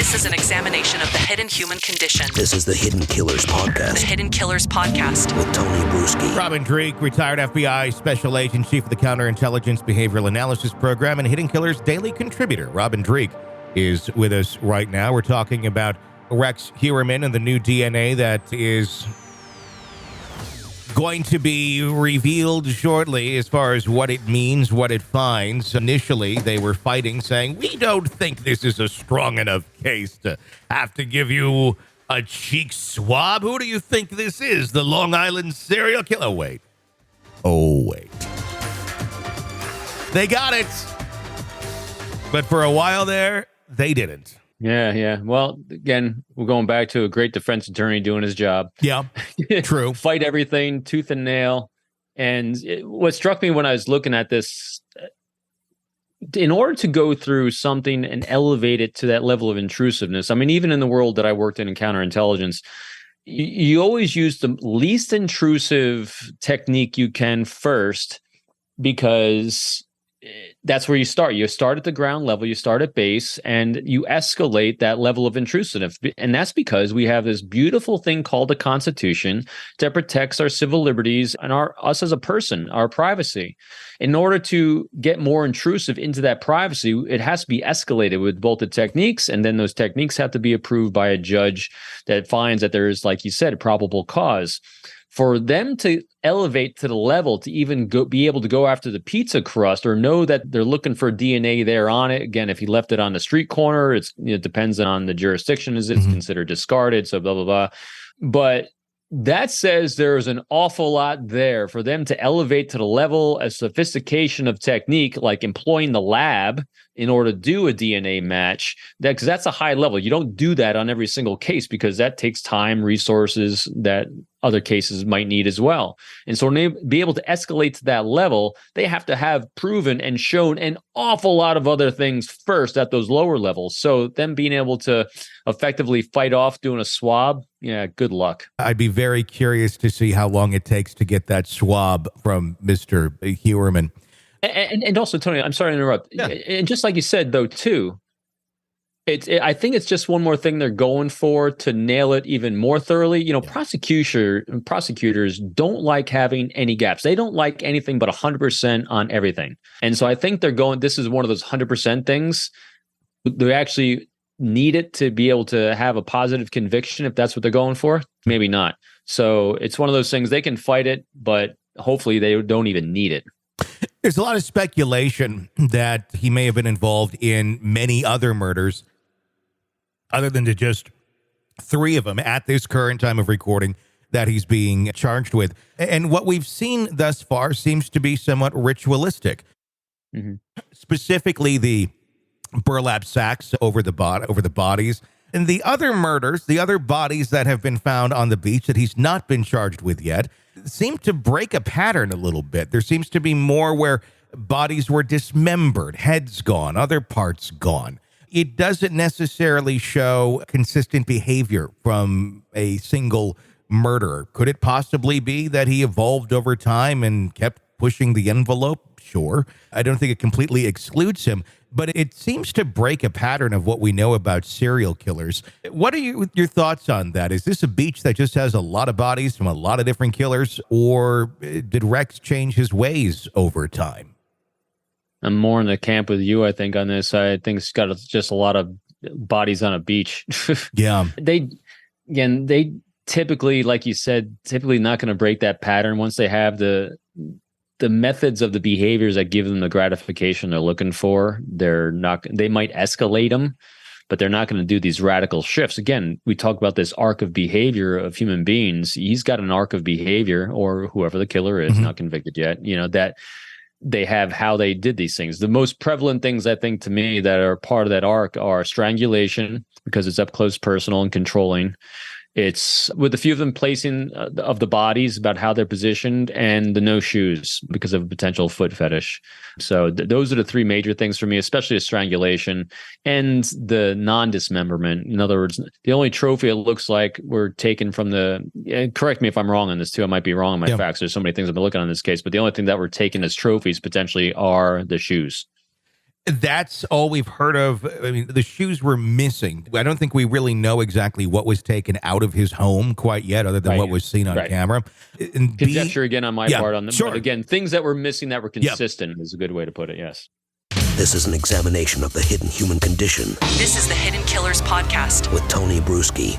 This is an examination of the hidden human condition. This is the Hidden Killers Podcast. The Hidden Killers Podcast. With Tony Brueski. Robin Dreeke, retired FBI Special Agent, Chief of the Counterintelligence Behavioral Analysis Program, and Hidden Killers Daily Contributor. Robin Dreeke is with us right now. We're talking about Rex Heuermann and the new DNA that is going to be revealed shortly as far as what it means, what it finds. Initially, they were fighting, saying, we don't think this is a strong enough case to have to give you a cheek swab. Who do you think this is? The Long Island serial killer? Oh, wait. They got it. But for a while there, they didn't. Yeah. Well, again, we're going back to a great defense attorney doing his job. Yeah, true. Fight everything, tooth and nail. And what struck me when I was looking at this, in order to go through something and elevate it to that level of intrusiveness, I mean, even in the world that I worked in counterintelligence, you always use the least intrusive technique you can first, because that's where you start. You start at the ground level, you start at base, and you escalate that level of intrusiveness. And that's because we have this beautiful thing called the Constitution that protects our civil liberties and us as a person, our privacy. In order to get more intrusive into that privacy, it has to be escalated with both the techniques, and then those techniques have to be approved by a judge that finds that there is, like you said, a probable cause. For them to elevate to the level to even be able to go after the pizza crust or know that they're looking for DNA there on it. Again, if he left it on the street corner, it depends on the jurisdiction. Is it's considered discarded? So blah, blah, blah. But that says there's an awful lot there for them to elevate to the level of sophistication of technique, like employing the lab in order to do a DNA match. Because that's a high level. You don't do that on every single case because that takes time, resources that other cases might need as well. And so when they be able to escalate to that level, they have to have proven and shown an awful lot of other things first at those lower levels. So them being able to effectively fight off doing a swab, yeah, good luck. I'd be very curious to see how long it takes to get that swab from Mr. Heuermann. And also, Tony, I'm sorry to interrupt. Yeah. And just like you said, though, too, I think it's just one more thing they're going for to nail it even more thoroughly. You know, prosecutors don't like having any gaps. They don't like anything but 100% on everything. And so I think this is one of those 100% things. They actually need it to be able to have a positive conviction if that's what they're going for. Maybe not. So it's one of those things they can fight it, but hopefully they don't even need it. There's a lot of speculation that he may have been involved in many other murders other than to just 3 of them at this current time of recording that he's being charged with. And what we've seen thus far seems to be somewhat ritualistic. Mm-hmm. Specifically, the burlap sacks over the bodies. And the other murders, the other bodies that have been found on the beach that he's not been charged with yet, seem to break a pattern a little bit. There seems to be more where bodies were dismembered, heads gone, other parts gone. It doesn't necessarily show consistent behavior from a single murderer. Could it possibly be that he evolved over time and kept pushing the envelope? Sure. I don't think it completely excludes him, but it seems to break a pattern of what we know about serial killers. What are your thoughts on that? Is this a beach that just has a lot of bodies from a lot of different killers, or did Rex change his ways over time? I'm more in the camp with you, I think, on this. I think it's got just a lot of bodies on a beach. Yeah. They typically, like you said, not going to break that pattern once they have the methods of the behaviors that give them the gratification they're looking for. They might escalate them, but they're not going to do these radical shifts. Again, we talk about this arc of behavior of human beings. He's got an arc of behavior, or whoever the killer is, not convicted yet, that they have how they did these things. The most prevalent things, I think, to me, that are part of that arc are strangulation, because it's up close, personal, and controlling. It's with a few of them placing of the bodies about how they're positioned, and the no shoes because of a potential foot fetish. So those are the 3 major things for me, especially the strangulation and the non-dismemberment. In other words, the only trophy it looks like were taken from correct me if I'm wrong on this too. I might be wrong on my facts. There's so many things I've been looking on this case, but the only thing that were taken as trophies potentially are the shoes. That's all we've heard of. I mean, the shoes were missing. I don't think we really know exactly what was taken out of his home quite yet, other than what was seen on camera. And conjecture again on my part on them. Sure. But again, things that were missing that were consistent is a good way to put it. Yes. This is an examination of the hidden human condition This is the Hidden Killers Podcast with Tony Brueski.